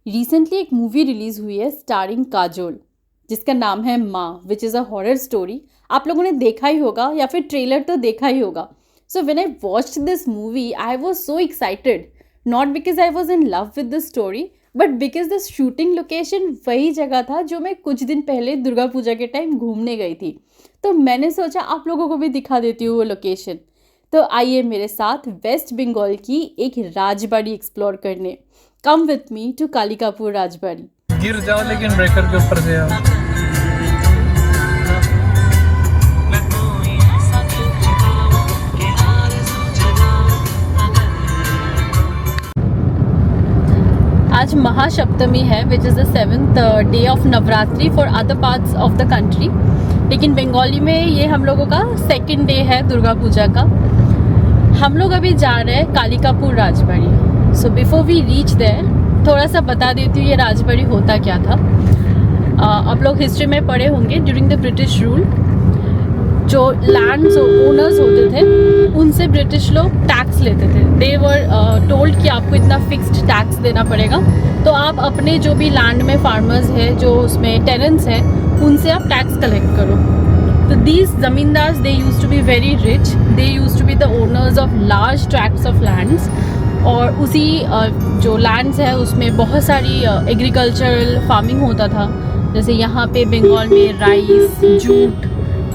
Recently एक movie release हुई है स्टारिंग काजोल, जिसका नाम है माँ, विच इज़ अ हॉरर स्टोरी। आप लोगों ने देखा ही होगा या फिर ट्रेलर तो देखा ही होगा। So when I watched this movie I was so excited, not because I was in love with the story but because the shooting location वही जगह था जो मैं कुछ दिन पहले दुर्गा पूजा के टाइम घूमने गई थी। तो मैंने सोचा आप लोगों को भी दिखा देती हूँ वो लोकेशन। तो आइए मेरे साथ वेस्ट बंगाल की एक राजबाड़ी एक्सप्लोर करने। Come with me to Kalikapur Rajbari. गिर जाओ लेकिन ब्रेकर के ऊपर से आओ। आज महासप्तमी है which is the 7th day of Navratri for other parts of the country, लेकिन बंगाली में ये हम लोगों का 2nd डे है दुर्गा पूजा का। हम लोग अभी जा रहे हैं Kalikapur Rajbari. So before we reach there थोड़ा सा बता देती हूँ ये राजबाड़ी होता क्या था। आप लोग हिस्ट्री में पढ़े होंगे, ड्यूरिंग द ब्रिटिश रूल जो लैंड्स ओनर्स होते थे उनसे ब्रिटिश लोग टैक्स लेते थे। दे वर टोल्ड कि आपको इतना फिक्स्ड टैक्स देना पड़ेगा, तो आप अपने जो भी लैंड में फार्मर्स है, जो उसमें टेनेंट्स हैं, उनसे आप टैक्स कलेक्ट करो। तो these zamindars they use to be very rich, they use to be the owners of large tracts of lands, और उसी जो लैंड्स है उसमें बहुत सारी एग्रीकल्चरल फार्मिंग होता था। जैसे यहाँ पे बंगाल में राइस, जूट,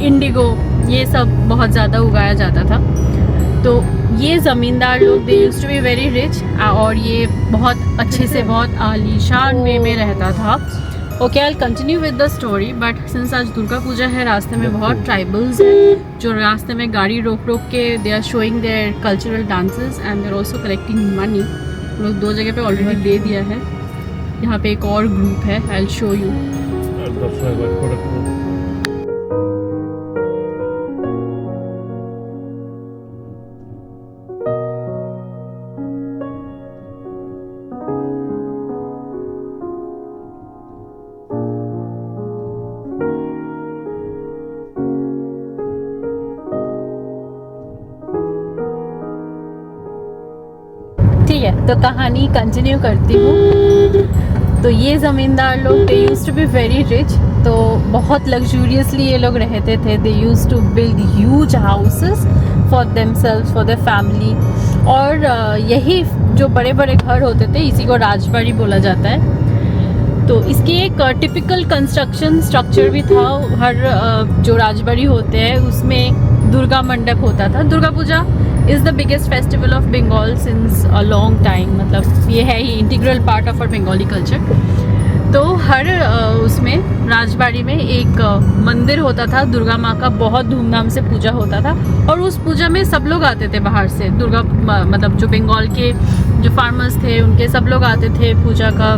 इंडिगो, ये सब बहुत ज़्यादा उगाया जाता था। तो ये ज़मींदार लोग they used to be very rich, और ये बहुत अच्छे से बहुत आलीशान वे में रहता था। Okay, I continue with the story, but since आज दुर्गा पूजा है, रास्ते में बहुत ट्राइबल्स हैं जो रास्ते में गाड़ी रोक रोक के they are showing their cultural dances and they are also collecting money. लोग 2 जगह पे ऑलरेडी दे दिया है। यहाँ पे एक और ग्रुप है, आई विल शो यू। ठीक है, तो कहानी कंटिन्यू करती हूँ। तो ये ज़मींदार लोग they used to be very rich, तो बहुत लग्जूरियसली ये लोग रहते थे। They used to build huge houses for themselves, for their family, और यही जो बड़े बड़े घर होते थे इसी को राजबाड़ी बोला जाता है। तो इसकी एक टिपिकल कंस्ट्रक्शन स्ट्रक्चर भी था। हर जो राजबाड़ी होते हैं उसमें दुर्गा मंडप होता था। Durga Puja is the biggest festival of Bengal since a long time, मतलब ये है ही integral part of our Bengali culture. तो हर उसमें राजबाड़ी में एक मंदिर होता था दुर्गा माँ का, बहुत धूमधाम से पूजा होता था, और उस पूजा में सब लोग आते थे बाहर से। दुर्गा मतलब जो बंगाल के जो फार्मर्स थे उनके सब लोग आते थे पूजा का,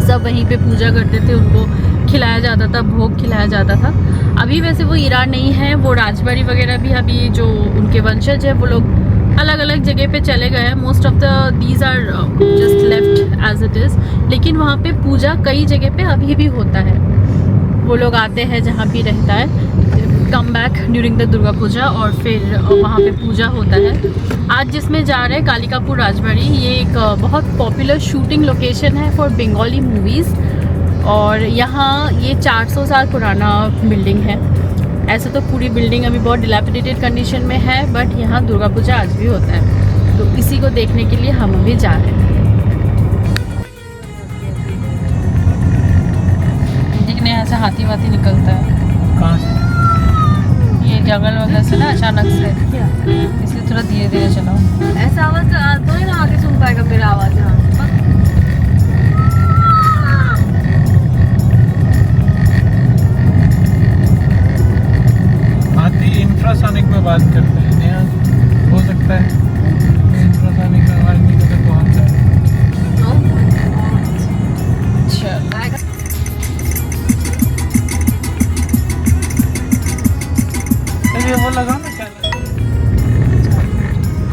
सब वहीं पे पूजा करते थे, उनको खिलाया जाता था, भोग खिलाया जाता था। अभी वैसे वो इरा नहीं है, वो राजबाड़ी वगैरह भी अभी जो उनके वंशज है वो लोग अलग अलग जगह पे चले गए हैं। Most of the these are just left as it is, लेकिन वहाँ पे पूजा कई जगह पे अभी भी होता है। वो लोग आते हैं जहाँ भी रहता है, come back during the Durga Puja, और फिर वहाँ पे पूजा होता है। आज जिसमें जा रहे हैं कालिकापुर राजबाड़ी, ये एक बहुत पॉपुलर शूटिंग लोकेशन है फॉर बंगाली मूवीज़, और यहाँ ये 400 साल पुराना बिल्डिंग है। ऐसे तो पूरी बिल्डिंग अभी बहुत डिलैपिडेटेड कंडीशन में है, बट यहाँ दुर्गा पूजा आज भी होता है। तो इसी को देखने के लिए हम अभी जा रहे हैं। देखने ऐसा हाथी वाथी निकलता है कहाँ से? ये जंगल वगैरह से ना, अचानक से, इसलिए थोड़ा धीरे धीरे चलाओ। ऐसा आवाज तो ही ना आके सुन पाएगा मेरा आवाज। हाँ, हाथी इंफ्रासोनिक में बात करते हैं, यहाँ हो सकता है इंफ्रासोनिक में आवाज निकल के पहुँच जाए। ये वो लगा ना क्या?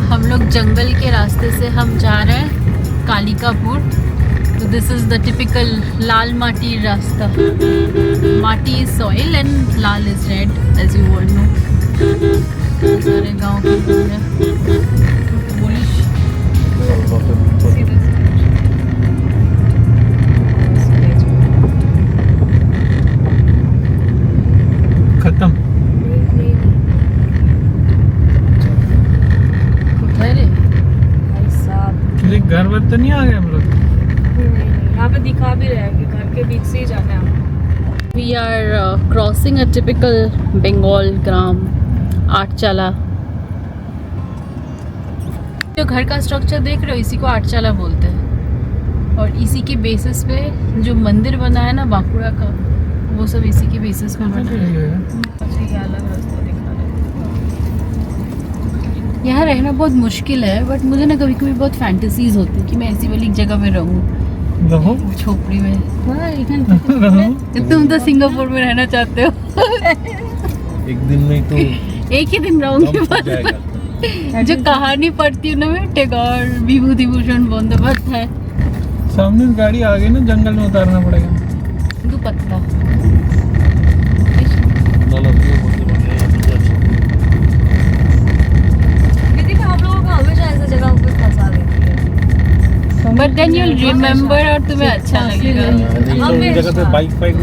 हम लोग जंगल के रास्ते से हम जा रहे हैं कालिकापुर। तो this is the typical lal mati rasta. Mati is soil and lal is red, as you all know. सारे गांव के लोग हैं। तो नहीं आ गए हम लोग? यहाँ पे दिखा भी रहा है कि घर के बीच से ही जाना है हमको। We are crossing a typical Bengal ग्राम आठचाला। जो घर का स्ट्रक्चर देख रहे हो इसी को आठचाला बोलते हैं और इसी के बेसिस पे जो मंदिर बना है ना बांकुड़ा का, वो सब इसी के बेसिस पे बना है। अच्छा ये अलग रास्ता दिखा रहा है। यहाँ रहना बहुत मुश्किल है, बट मुझे ना कभी कभी बहुत फैंटेसीज होती है कि मैं ऐसी वाली जगह में रहूँ, रहो झोपड़ी में। रहो। तुम तो सिंगापुर में रहना चाहते हो। एक दिन में तो एक ही दिन रहूंगी कम हो बस। जाएगा। जो कहानी पढ़ती हूँ ना मैं, टैगोर विभूति भूषण बंदोबस्त है। सामने गाड़ी आ गई ना, जंगल में उतारना पड़ेगा। दो पत्ता दीदी मैं हम लोगों को हमेशा ऐसा जगह पे फंसा देती है। बट देन यू रिमेम्बर और तुम्हें अच्छा लगेगा। जगह पे बाइक फाइक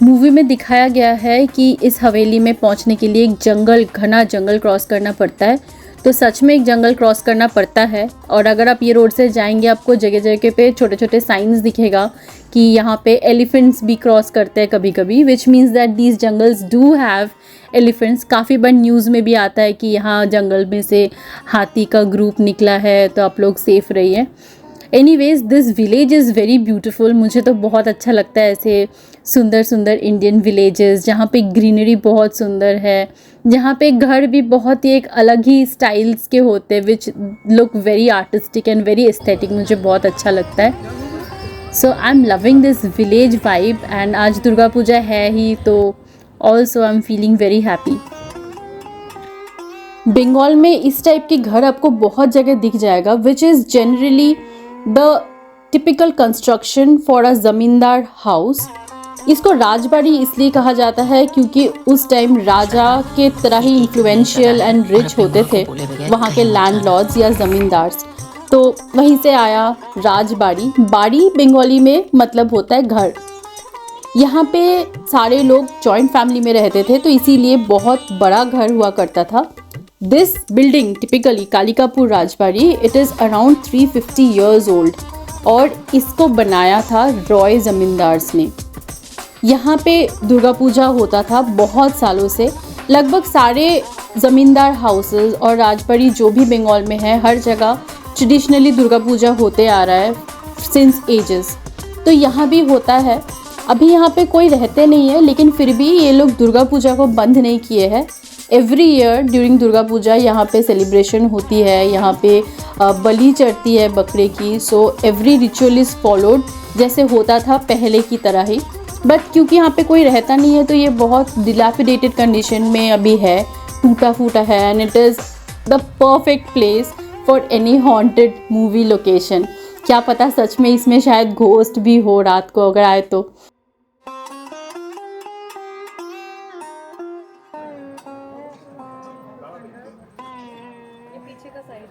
मूवी में दिखाया गया है कि इस हवेली में पहुंचने के लिए एक जंगल, घना जंगल क्रॉस करना पड़ता है। तो सच में एक जंगल क्रॉस करना पड़ता है। और अगर आप ये रोड से जाएंगे आपको जगह जगह पे छोटे छोटे साइंस दिखेगा कि यहाँ पे एलिफेंट्स भी क्रॉस करते हैं कभी कभी, which means that these jungles do have elephants. काफ़ी बार न्यूज़ में भी आता है कि यहाँ जंगल में से हाथी का ग्रुप निकला है, तो आप लोग सेफ रहिए। Anyways this village is very beautiful. मुझे तो बहुत अच्छा लगता है ऐसे सुंदर सुंदर इंडियन विलेजेस जहाँ पे ग्रीनरी बहुत सुंदर है, जहाँ पे घर भी बहुत ही एक अलग ही स्टाइल्स के होते हैं, which look very artistic and very aesthetic. मुझे बहुत अच्छा लगता है। So I am loving this village vibe. And आज दुर्गा पूजा है ही, तो also I am feeling very happy. Bengal में इस टाइप के घर आपको बहुत जगह दिख जाएगा, which is generally the typical construction for a ज़मींदार हाउस। इसको राजबाड़ी इसलिए कहा जाता है क्योंकि उस टाइम राजा के तरह ही इन्फ्लुएंशियल एंड रिच होते थे वहाँ के लैंडलॉर्ड्स या ज़मींदार्स, तो वहीं से आया राजबाड़ी। बाड़ी बंगाली में मतलब होता है घर। यहाँ पे सारे लोग जॉइंट फैमिली में रहते थे, तो इसीलिए बहुत बड़ा घर हुआ करता था। This building typically Kalikapur Rajbari, it is around 350 years old और इसको बनाया था रॉय ज़मींदार्स ने। यहाँ पे दुर्गा पूजा होता था बहुत सालों से। लगभग सारे ज़मींदार हाउसेस और राजबाड़ी जो भी बंगाल में है, हर जगह ट्रेडिशनली दुर्गा पूजा होते आ रहा है सिंस एजेस। तो यहाँ भी होता है। अभी यहाँ पे कोई रहते नहीं है, लेकिन फिर भी ये लोग दुर्गा पूजा को बंद नहीं किए हैं। Every year during Durga Puja यहाँ पे सेलिब्रेशन होती है, यहाँ पे बलि चढ़ती है बकरे की। So every ritual is followed जैसे होता था पहले की तरह ही। बट क्योंकि यहाँ पे कोई रहता नहीं है, तो ये बहुत डिलैपिडेटेड कंडीशन में अभी है, टूटा फूटा है। And it is the perfect place for any haunted movie location. क्या पता सच में इसमें शायद घोस्ट भी हो रात को अगर आए तो। पीछे का साइड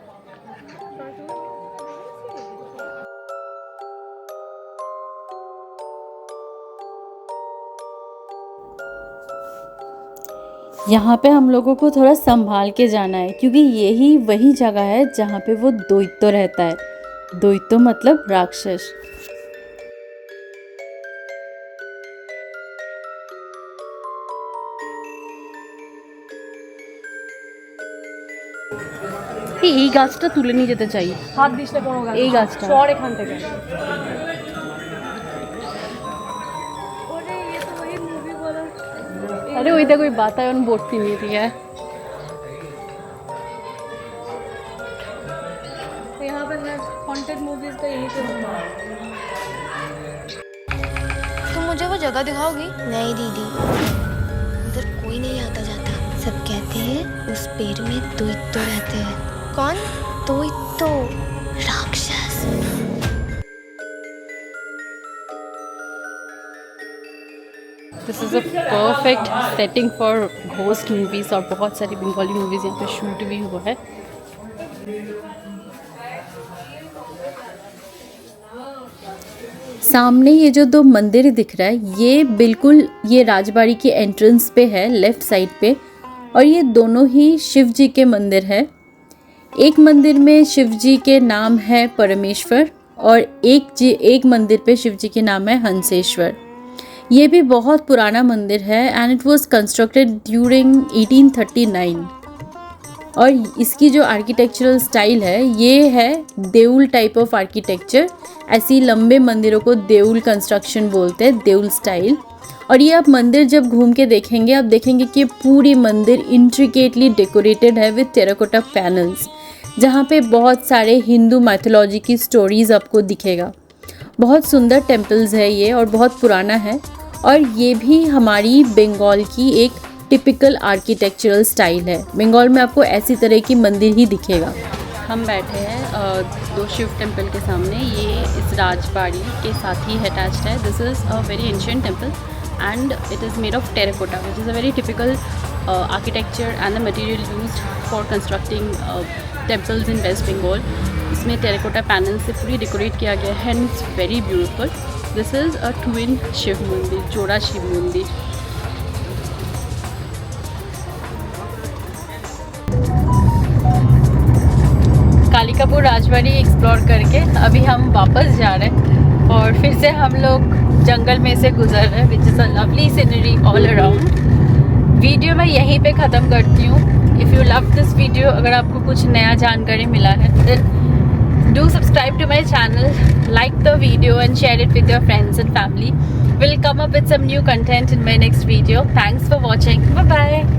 यहाँ पे हम लोगों को थोड़ा संभाल के जाना है, क्योंकि यही वही जगह है जहाँ पे वो द्वैतो रहता है। द्वैतो मतलब राक्षस। এই গাছটা তুলে নিয়ে যেতে চাই। হাত দিস না কোনো গাছ, এই গাছটা। সর এখান থেকে। ওরে ये तो वही मूवी वाला। अरे वही देखो वातावरण बोटती नहीं रही है। तो यहाँ पे हॉन्टेड मूवीज तो यही तो होता है। तुम मुझे वो जगह दिखाओगी? नहीं दीदी, उधर कोई नहीं आता जाता। सब कहते हैं उस पेड़ में द्वैतो रहते हैं। कौन? द्वैतो, राक्षस। This is a perfect setting for ghost movies और बहुत सारी बंगाली मूवीज़ यहाँ पे शूट भी हुआ है। सामने ये जो दो मंदिर दिख रहा है ये बिल्कुल ये राजबाड़ी की एंट्रेंस पे है, लेफ्ट साइड पे, और ये दोनों ही शिव जी के मंदिर है। एक मंदिर में शिव जी के नाम है परमेश्वर और एक मंदिर पे शिव जी के नाम है हंसेश्वर। ये भी बहुत पुराना मंदिर है and it was constructed during 1839 और इसकी जो आर्किटेक्चरल स्टाइल है ये है देउल टाइप ऑफ आर्किटेक्चर। ऐसी लंबे मंदिरों को देउल कंस्ट्रक्शन बोलते हैं, देउल स्टाइल। और ये आप मंदिर जब घूम के देखेंगे आप देखेंगे कि पूरी मंदिर इंट्रिकेटली डेकोरेटेड है विद टेराकोटा पैनल्स, जहाँ पे बहुत सारे हिंदू माइथोलॉजी की स्टोरीज आपको दिखेगा। बहुत सुंदर टेम्पल्स है ये और बहुत पुराना है और ये भी हमारी बंगाल की एक टिपिकल आर्किटेक्चरल स्टाइल है। बंगाल में आपको ऐसी तरह की मंदिर ही दिखेगा। हम बैठे हैं दो शिव टेम्पल के सामने, ये इस राजबाड़ी के साथ ही अटैच्ड है। This is a very ancient temple and it is made of terracotta, which is a very typical architecture and the material used for constructing temples in West Bengal. इसमें terracotta panels से पूरी decorate किया गया है and it's very beautiful. This is a twin Shiv मंदिर, जोड़ा शिव मंदिर। Kalikapur Rajbari explore करके अभी हम वापस जा रहे हैं और फिर से हम लोग जंगल में से गुजर रहे हैं, which is a lovely scenery all around. Video मैं यहीं पे ख़त्म करती हूँ। If you love this video, अगर आपको कुछ नया जानकारी मिला है then do subscribe to my channel, like the video and share it with your friends and family. Will come up with some new content in my next video. Thanks for watching, bye bye.